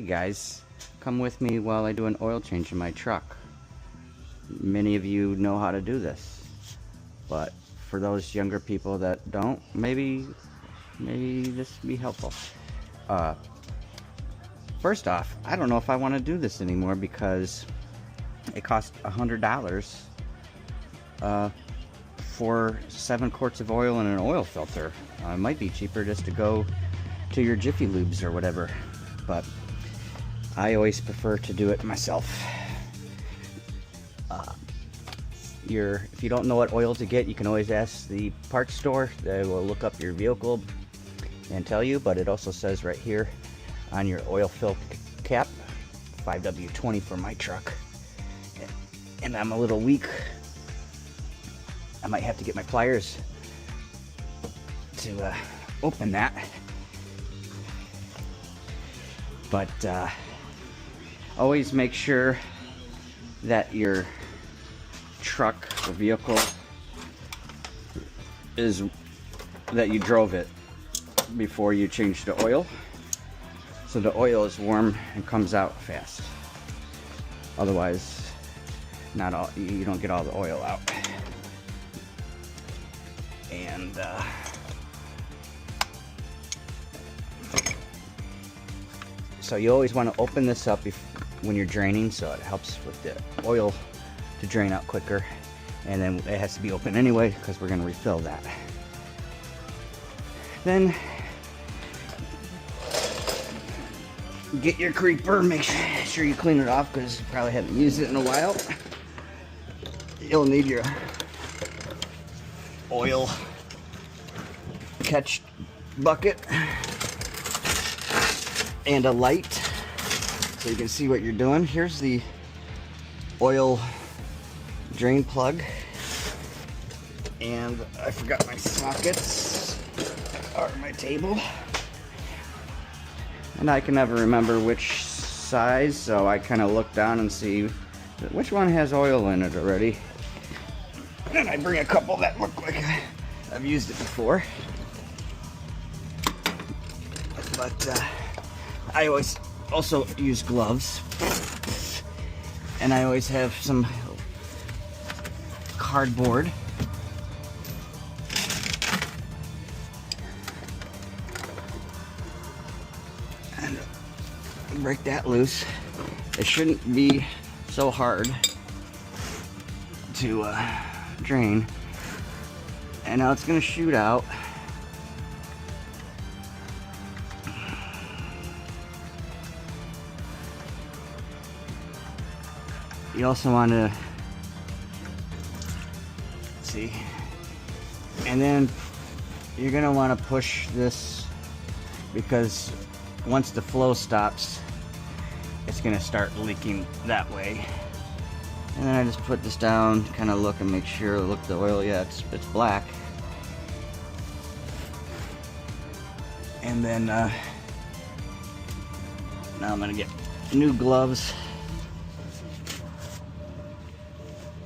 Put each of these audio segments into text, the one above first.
guys, come with me while I do an oil change in my truck. Many of you know how to do this, but for those younger people that don't, maybe this would be helpful. First off, I don't know if I want to do this anymore because it costs $100 for 7 quarts of oil and an oil filter. It might be cheaper just to go to your Jiffy Lubes or whatever, but I always prefer to do it myself. If you don't know what oil to get, you can always ask the parts store. They will look up your vehicle and tell you, but it also says right here on your oil fill cap, 5W20 for my truck. And I'm a little weak. I might have to get my pliers to open that. But always make sure that your truck or vehicle is that you drove it before you change the oil, so the oil is warm and comes out fast. Otherwise, you don't get all the oil out. And so you always want to open this up when you're draining, so it helps with the oil to drain out quicker. And then it has to be open anyway because we're going to refill that. Then get your creeper, make sure you clean it off because you probably haven't used it in a while. You'll need your oil catch bucket and a light so you can see what you're doing. Here's the oil drain plug, and I forgot my sockets are my table, and I can never remember which size, so I kind of look down and see which one has oil in it already, and I bring a couple that look like I've used it before. But I always also use gloves, and I always have some cardboard and break that loose. It shouldn't be so hard to drain, and now it's going to shoot out. You also want to see, and then you're going to want to push this, because once the flow stops, it's going to start leaking that way. And then I just put this down, kind of look and make sure, look the oil, yeah, it's black. And then now I'm going to get new gloves.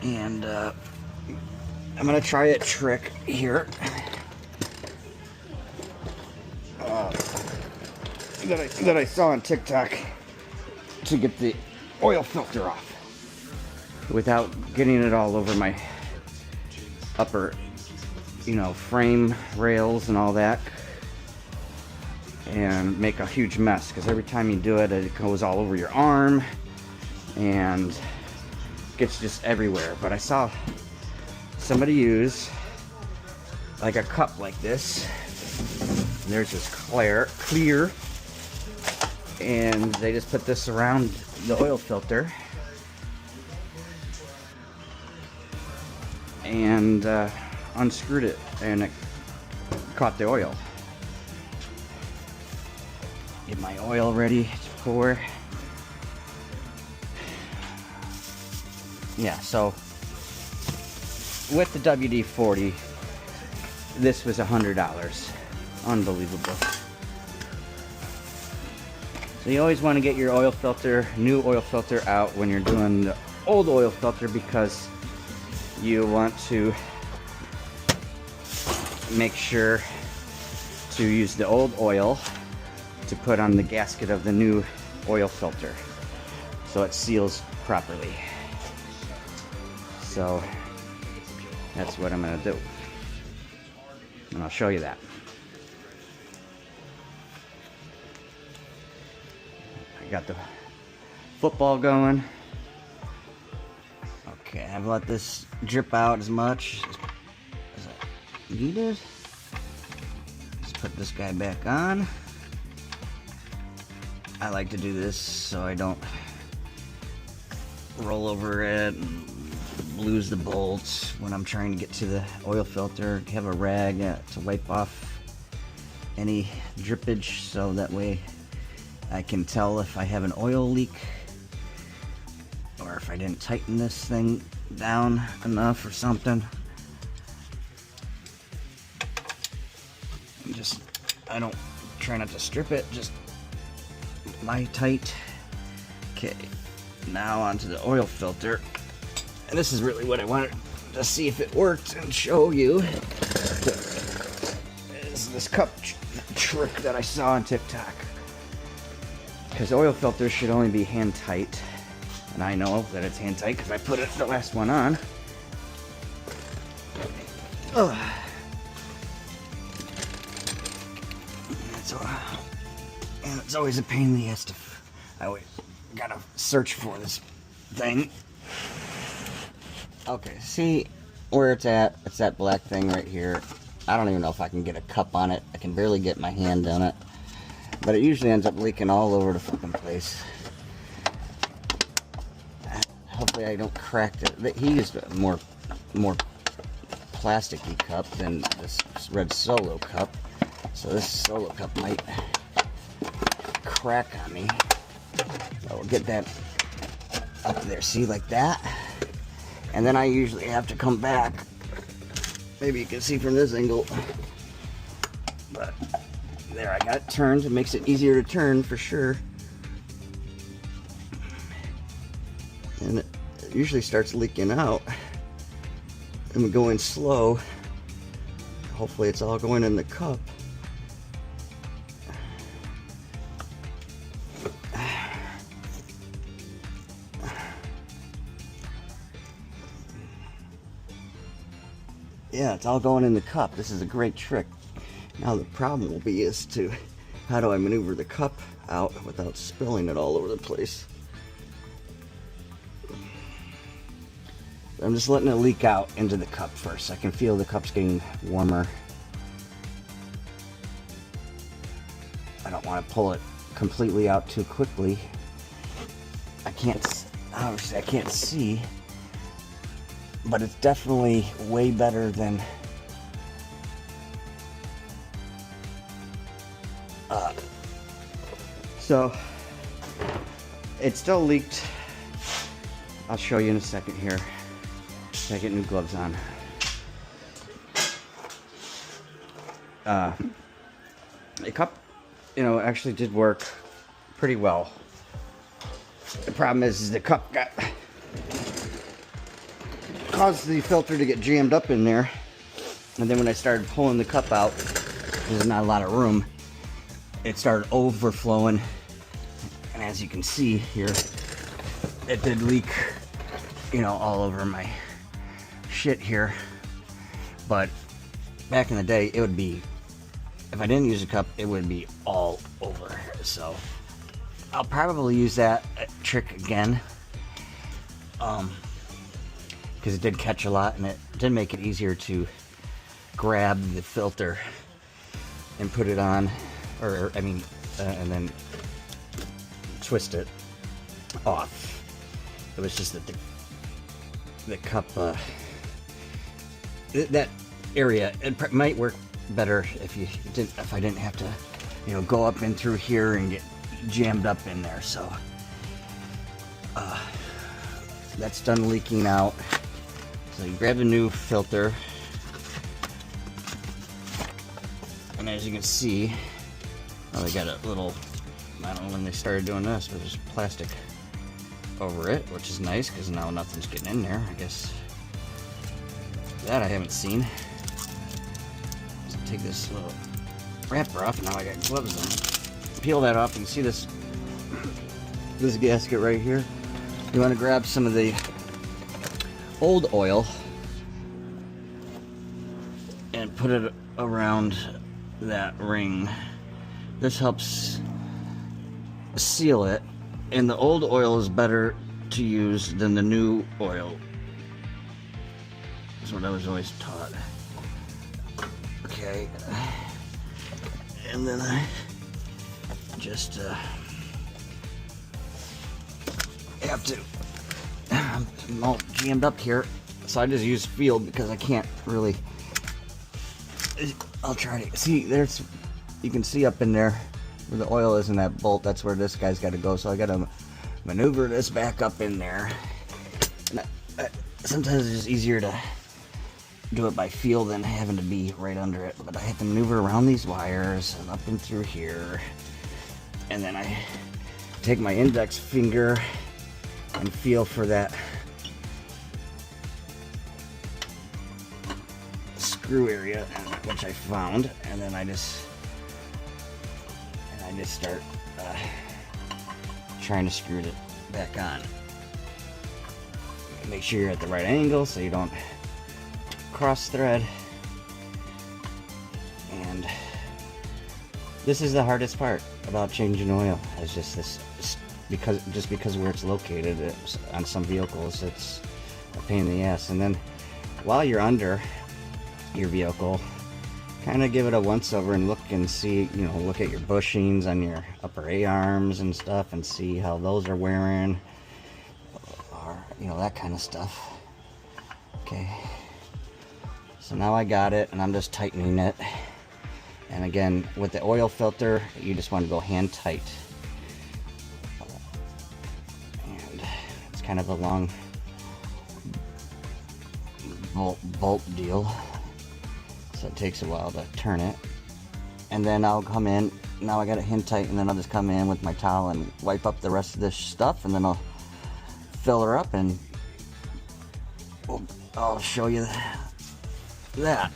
And I'm gonna try a trick here that I saw on TikTok to get the oil filter off without getting it all over my upper, frame rails and all that, and make a huge mess, because every time you do it, it goes all over your arm and gets just everywhere. But I saw somebody use like a cup like this. There's this clear, and they just put this around the oil filter and unscrewed it, and it caught the oil. Get my oil ready to pour. Yeah, so with the WD-40, this was $100. Unbelievable. So you always want to get your oil filter, new oil filter, out when you're doing the old oil filter, because you want to make sure to use the old oil to put on the gasket of the new oil filter so it seals properly. So that's what I'm going to do, and I'll show you that. I got the football going. Okay, I've let this drip out as much as I needed. Let's put this guy back on. I like to do this so I don't roll over it and lose the bolts when I'm trying to get to the oil filter. Have a rag to wipe off any drippage so that way I can tell if I have an oil leak or if I didn't tighten this thing down enough or something. I don't try not to strip it, just lie tight. Okay, now onto the oil filter. And this is really what I wanted to see if it worked and show you. Is this cup trick that I saw on TikTok. Because oil filters should only be hand tight. And I know that it's hand tight because I put the last one on. Oh. And it's always a pain in the ass to... I always gotta search for this thing. Okay, see where it's at? It's that black thing right here. I don't even know if I can get a cup on it. I can barely get my hand on it. But it usually ends up leaking all over the fucking place. Hopefully I don't crack it. He used a more plasticky cup than this red Solo cup. So this Solo cup might crack on me. So we'll get that up there, see, like that. And then I usually have to come back. Maybe you can see from this angle. But there, I got it turned. It makes it easier to turn for sure. And it usually starts leaking out. And we go in slow. Hopefully it's all going in the cup. Yeah, it's all going in the cup. This is a great trick. Now the problem will be is to, how do I maneuver the cup out without spilling it all over the place? I'm just letting it leak out into the cup first. I can feel the cup's getting warmer. I don't want to pull it completely out too quickly. Obviously I can't see, but it's definitely way better than so it still leaked. I'll show you in a second here. I get new gloves on. The cup, actually did work pretty well. The problem is the cup caused the filter to get jammed up in there, and then when I started pulling the cup out, there's not a lot of room, it started overflowing, and as you can see here, it did leak, all over my shit here. But back in the day, it would be, if I didn't use a cup, it would be all over. So I'll probably use that trick again, because it did catch a lot, and it did make it easier to grab the filter and put it on, and then twist it off. It was just that the cup, that area, it might work better if I didn't have to, go up and through here and get jammed up in there. So that's done leaking out. So you grab a new filter, and as you can see, they got a little, I don't know when they started doing this, but there's plastic over it, which is nice because now nothing's getting in there. I guess that I haven't seen. So take this little wrapper off. Now I got gloves on. Peel that off. You can see this this gasket right here. You want to grab some of the old oil and put it around that ring. This helps seal it, and the old oil is better to use than the new oil. That's what I was always taught. Okay, and then I just have to, I'm all jammed up here, so I just use feel because I can't really. I'll try to see, there's, you can see up in there where the oil is in that bolt, that's where this guy's got to go, so I got to maneuver this back up in there. And sometimes it's just easier to do it by feel than having to be right under it, but I have to maneuver around these wires and up and through here, and then I take my index finger and feel for that screw area, which I found, and then I just start trying to screw it back on. Make sure you're at the right angle so you don't cross thread. And this is the hardest part about changing oil. It's just this, because where it's located, on some vehicles it's a pain in the ass. And then while you're under your vehicle, kind of give it a once over and look and see, you know, look at your bushings on your upper A-arms and stuff and see how those are wearing, or, you know, that kind of stuff. Okay, so now I got it and I'm just tightening it. And again, with the oil filter, you just want to go hand tight. And it's kind of a long bolt deal, so it takes a while to turn it. And then I'll come in, now I got it hand tight, and then I'll just come in with my towel and wipe up the rest of this stuff, and then I'll fill her up, and I'll show you that.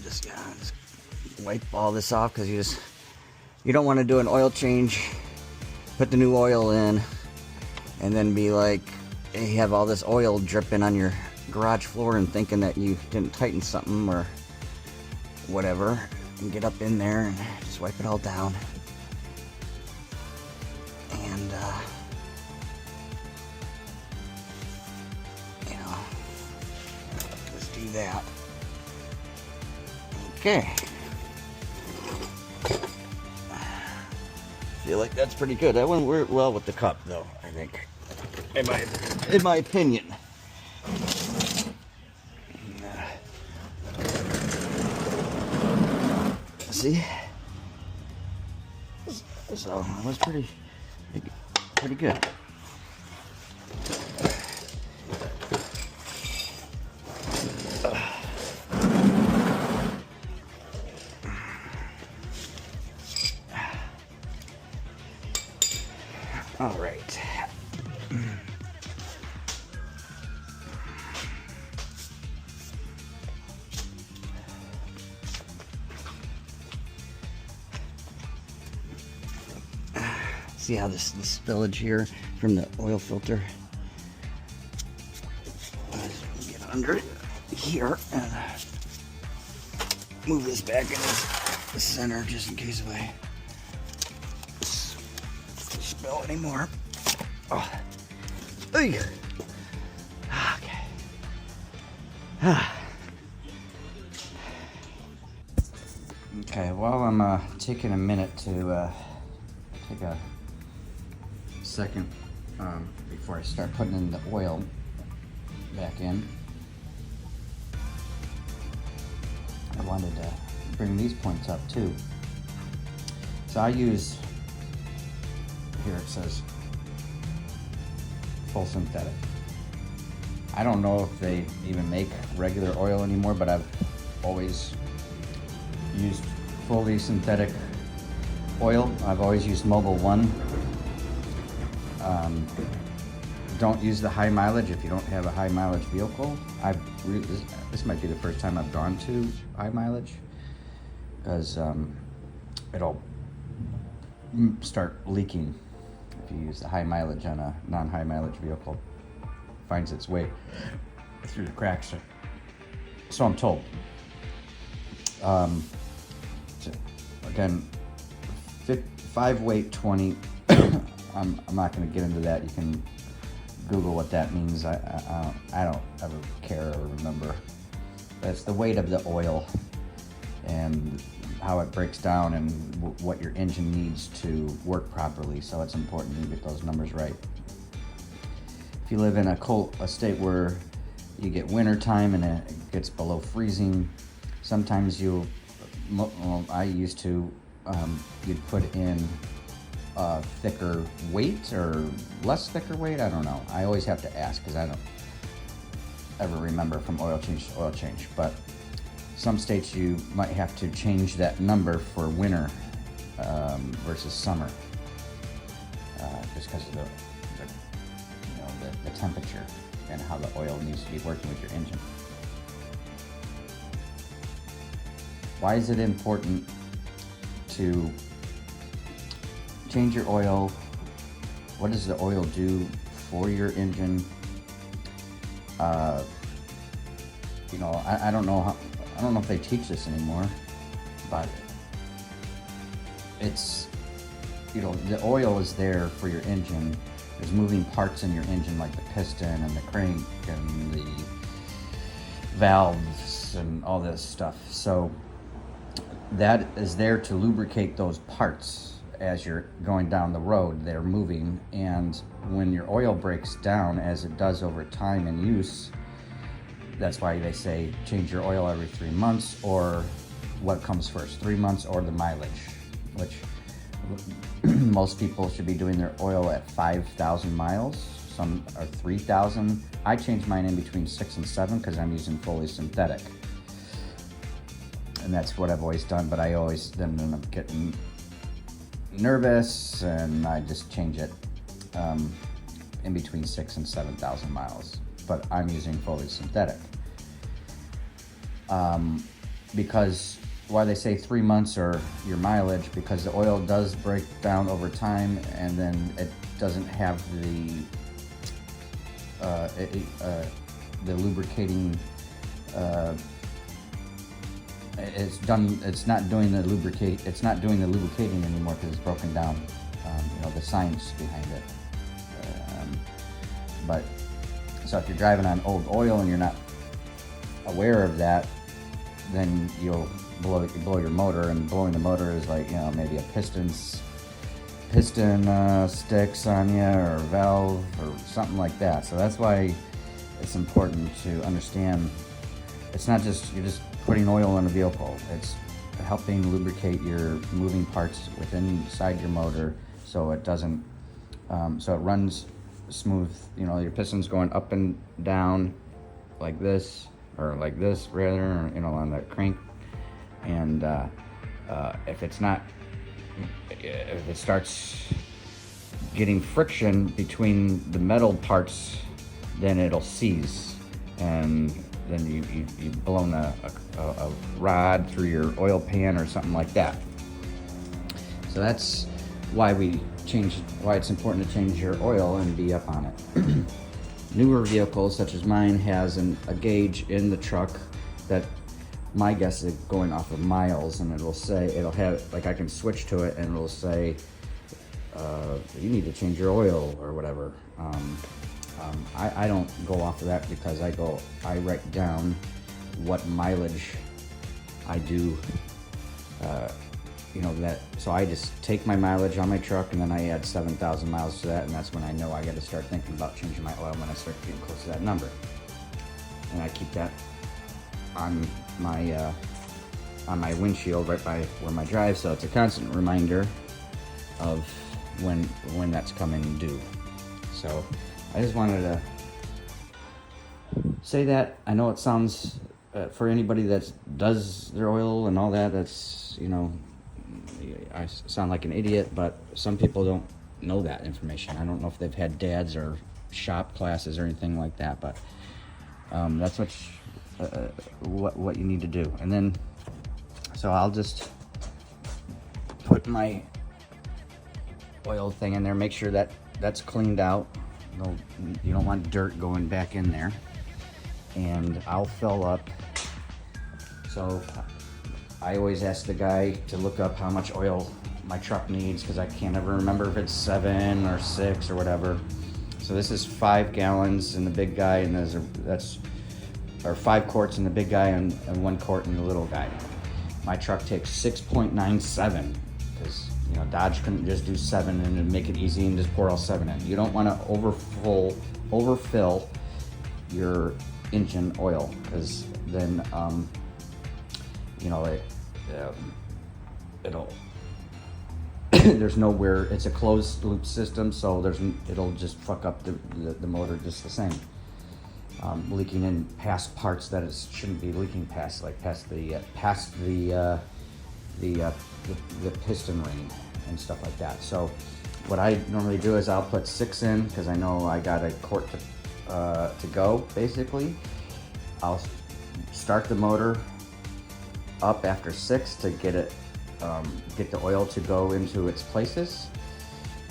Just wipe all this off, because you don't want to do an oil change, put the new oil in, and then be like, you have all this oil dripping on your garage floor and thinking that you didn't tighten something or whatever, and get up in there and just wipe it all down. And you know, let's do that. Okay, feel like that's pretty good. That went well with the cup, though, I think, in my opinion. See, so it was pretty good. All right. See how this spillage here from the oil filter. Get under it here and move this back into the center just in case if I spill anymore. Oh. Okay. Okay, while I'm taking a minute to take a second before I start putting in the oil back in, I wanted to bring these points up too. So I use, here it says full synthetic. I don't know if they even make regular oil anymore, but I've always used fully synthetic oil. I've always used Mobil 1. Don't use the high mileage if you don't have a high mileage vehicle. This might be the first time I've gone to high mileage, because it'll start leaking. If you use the high mileage on a non-high mileage vehicle, finds its way through the cracks. So I'm told. So again, 5 weight 20. I'm not going to get into that. You can Google what that means. I don't ever care or remember. That's the weight of the oil and how it breaks down and what your engine needs to work properly. So it's important you get those numbers right. If you live in a state where you get winter time and it gets below freezing, sometimes I used to, you'd put in a thicker weight or less thicker weight. I don't know. I always have to ask because I don't ever remember from oil change to oil change. But some states you might have to change that number for winter versus summer, just because of the temperature and how the oil needs to be working with your engine. Why is it important to change your oil? What does the oil do for your engine? I don't know if they teach this anymore, but it's, the oil is there for your engine. There's moving parts in your engine like the piston and the crank and the valves and all this stuff. So that is there to lubricate those parts as you're going down the road. They're moving, and when your oil breaks down, as it does over time and use, that's why they say change your oil every 3 months, or what comes first, 3 months or the mileage, which most people should be doing their oil at 5,000 miles. Some are 3,000. I change mine in between 6 and 7 because I'm using fully synthetic. And that's what I've always done, but I always then end up getting nervous and I just change it in between 6 and 7,000 miles. But I'm using fully synthetic. Because why they say 3 months or your mileage, because the oil does break down over time, and then it doesn't have the lubricating. It's not doing the lubricating anymore because it's broken down. The science behind it. But so if you're driving on old oil and you're not aware of that, then you'll blow your motor, and blowing the motor is like, maybe a piston sticks on you, or a valve or something like that. So that's why it's important to understand it's not just you're just putting oil in a vehicle. It's helping lubricate your moving parts inside your motor so it doesn't so it runs smooth. Your piston's going up and down like this, or like this rather, on the crank. And if it starts getting friction between the metal parts, then it'll seize, and then you've blown a rod through your oil pan or something like that. So that's why it's important to change your oil and be up on it. Newer vehicles such as mine has a gauge in the truck that my guess is going off of miles, and it'll have, like, I can switch to it and it'll say you need to change your oil or whatever. I don't go off of that because I write down what mileage I do, so I just take my mileage on my truck and then I add 7,000 miles to that, and that's when I know I got to start thinking about changing my oil, when I start getting close to that number. And I keep that on my windshield right by where I drive, so it's a constant reminder of when that's coming due. So I just wanted to say that. I know it sounds for anybody that does their oil and all that, that's I sound like an idiot, but some people don't know that information. I don't know if they've had dads or shop classes or anything like that, but that's what you need to do. And then, so I'll just put my oil thing in there. Make sure that that's cleaned out. You don't want dirt going back in there. And I'll fill up. So I always ask the guy to look up how much oil my truck needs because I can't ever remember if it's 7 or 6 or whatever. So this is 5 gallons in the big guy, and that's 5 quarts in the big guy and 1 quart in the little guy. My truck takes 6.97 because Dodge couldn't just do 7 and make it easy and just pour all 7 in. You don't want to overfill your engine oil because then it'll there's nowhere. It's a closed loop system, so it'll just fuck up the motor just the same. Leaking in past parts that it shouldn't be leaking past, like past the piston ring and stuff like that. So what I normally do is I'll put 6 in because I know I got a quart to go. Basically, I'll start the motor up after 6 to get it get the oil to go into its places,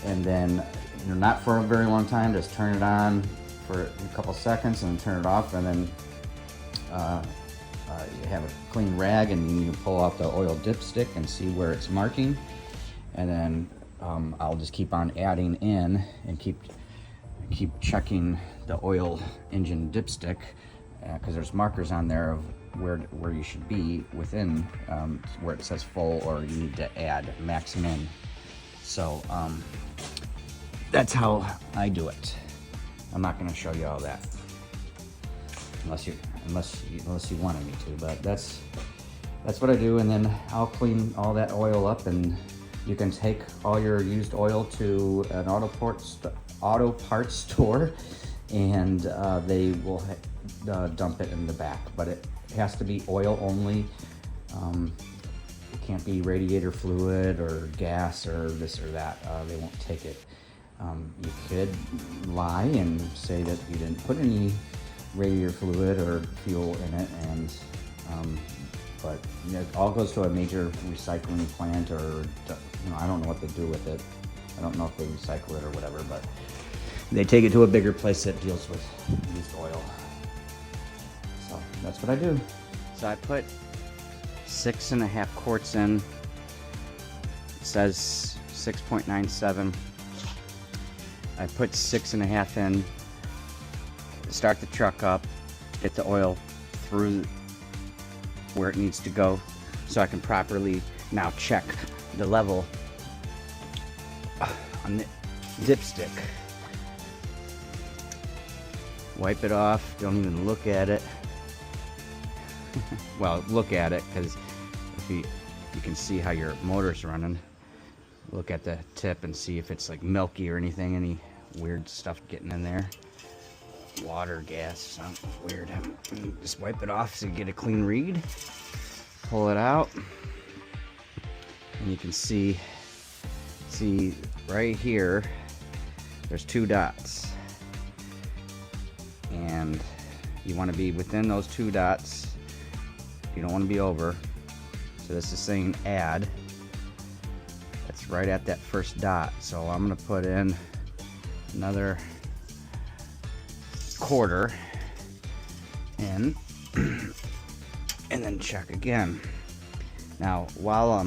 and then not for a very long time. Just turn it on for a couple seconds and then turn it off, and then you have a clean rag and you pull out the oil dipstick and see where it's marking, and then I'll just keep on adding in and keep checking the oil engine dipstick because there's markers on there of where you should be within where it says full or you need to add max min. So that's how I do it. I'm not going to show you all that unless you wanted me to, but that's what I do. And then I'll clean all that oil up, and you can take all your used oil to an auto parts store, and they will dump it in the back, but it has to be oil only. It can't be radiator fluid or gas or this or that. They won't take it. You could lie and say that you didn't put any radiator fluid or fuel in it, and but it all goes to a major recycling plant, or I don't know what they do with it. I don't know if they recycle it or whatever, but they take it to a bigger place that deals with used oil. So that's what I do. So I put 6.5 quarts in. It says 6.97. I put 6.5 in, start the truck up, get the oil through where it needs to go so I can properly now check the level on the dipstick. Wipe it off, don't even look at it. Well, look at it, because if you can see how your motor's running. Look at the tip and see if it's like milky or anything, any weird stuff getting in there. Water, gas, something weird. Just wipe it off so you get a clean read. Pull it out, and you can see right here there's 2 dots, and you want to be within those 2 dots. You don't want to be over. So this is saying add. That's right at that first dot. So I'm going to put in another quarter in and then check again. Now while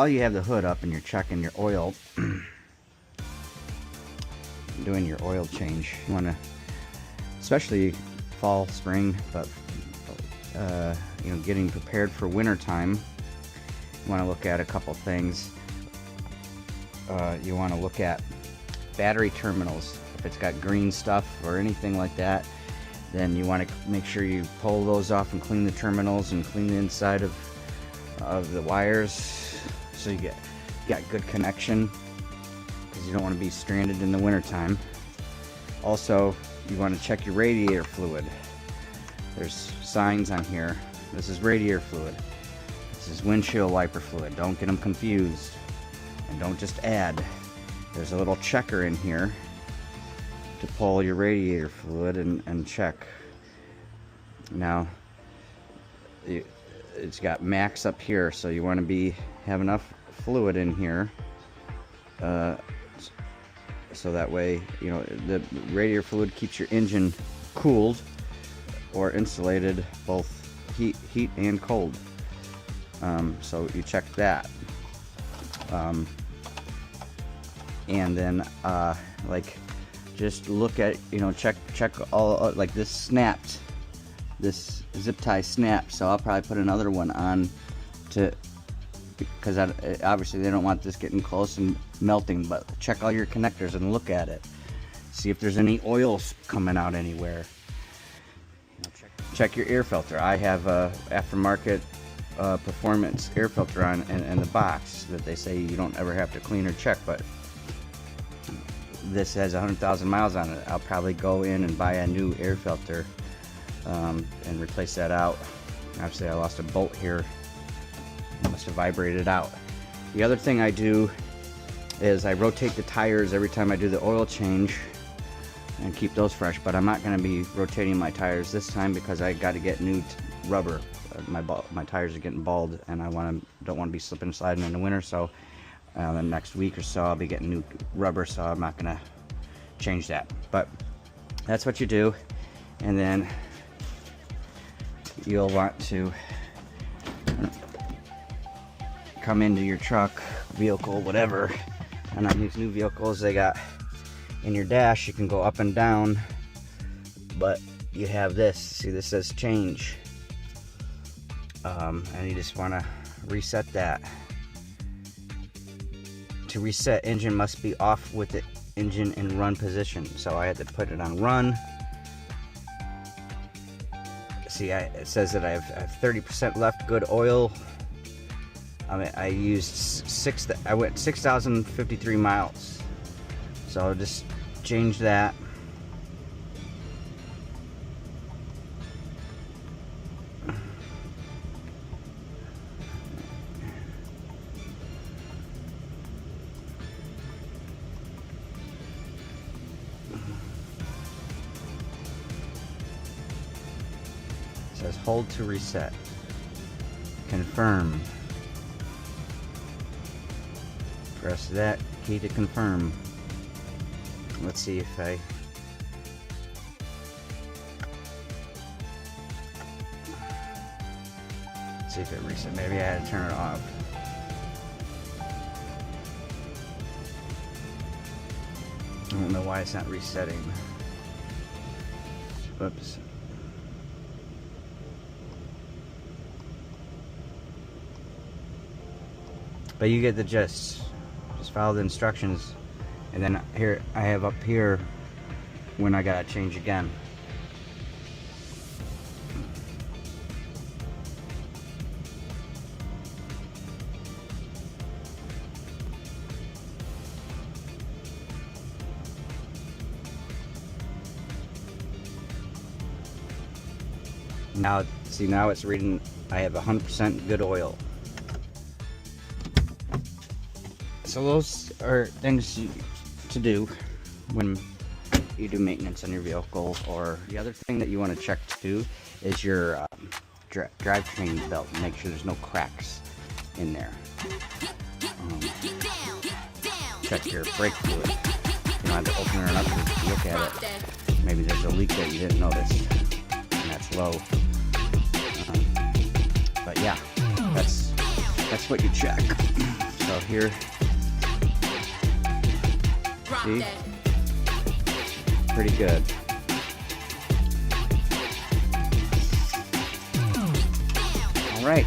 you have the hood up and you're checking your oil, doing your oil change, you want to, especially fall, spring, but getting prepared for winter time, you want to look at a couple things. You want to look at battery terminals. If it's got green stuff or anything like that, then you want to make sure you pull those off and clean the terminals and clean the inside of the wires so you got good connection, because you don't want to be stranded in the winter time. Also, you want to check your radiator fluid. There's signs on here. This is radiator fluid. This is windshield wiper fluid. Don't get them confused. And don't just add. There's a little checker in here to pull your radiator fluid and check. Now, it's got max up here, so you want to have enough fluid in here so that way, you know, the radiator fluid keeps your engine cooled or insulated, both heat and cold. So you check that. And then like, just look at, you know, check all, like this snapped, this zip tie snapped, so I'll probably put another one on to, because obviously they don't want this getting close and melting. But check all your connectors and look at it, see if there's any oil coming out anywhere. You know, check your air filter. I have a aftermarket performance air filter on in the box that they say you don't ever have to clean or check, but this has 100,000 miles on it. I'll probably go in and buy a new air filter and replace that out. Obviously I lost a bolt here, it must have vibrated out. The other thing I do is I rotate the tires every time I do the oil change and keep those fresh, but I'm not going to be rotating my tires this time because I got to get new rubber. My tires are getting bald and I don't want to be slipping and sliding in the winter, so the next week or so I'll be getting new rubber, so I'm not gonna change that. But that's what you do, and then you'll want to come into your truck, vehicle, whatever, and on these new vehicles they got in your dash you can go up and down, but you have this, see this says change, and you just want to reset that. To reset, engine must be off with the engine in run position. So I had to put it on run. See, it says that I have 30% left good oil. I mean, I used I went 6,053 miles. So I'll just change that. Says hold to reset. Confirm. Press that key to confirm. Let's see if I... Let's see if it reset. Maybe I had to turn it off. I don't know why it's not resetting. Oops. But you get the gist. Just follow the instructions, and then here I have up here when I gotta change again. Now, see, now it's reading I have 100% good oil. So those are things to do when you do maintenance on your vehicle. Or the other thing that you want to check too is your drivetrain belt. Make sure there's no cracks in there. Check your brake fluid. You don't have to open it up and look at it. Maybe there's a leak that you didn't notice, and that's low. But yeah, that's what you check. So here. See? Pretty good. Alright.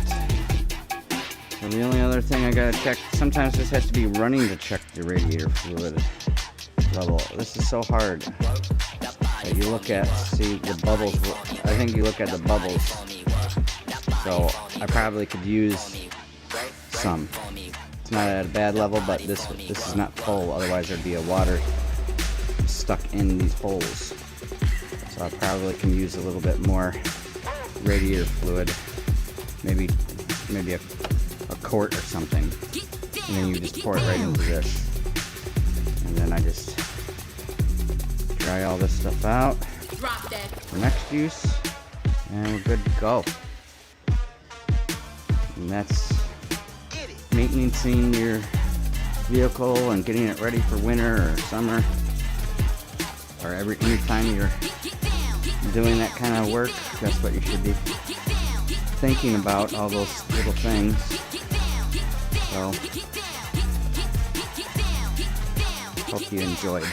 So the only other thing I gotta check, sometimes this has to be running to check the radiator fluid level. This is so hard. But you look at, see the bubbles, I think you look at the bubbles. So I probably could use some. It's not at a bad level, but this is not full, otherwise there'd be a water stuck in these holes. So I probably can use a little bit more radiator fluid, maybe a quart or something, and then you just pour it right into this, and then I just dry all this stuff out for next use, and we're good to go. And that's maintaining your vehicle and getting it ready for winter or summer, or any time you're doing that kind of work, that's what you should be thinking about, all those little things. So, hope you enjoyed.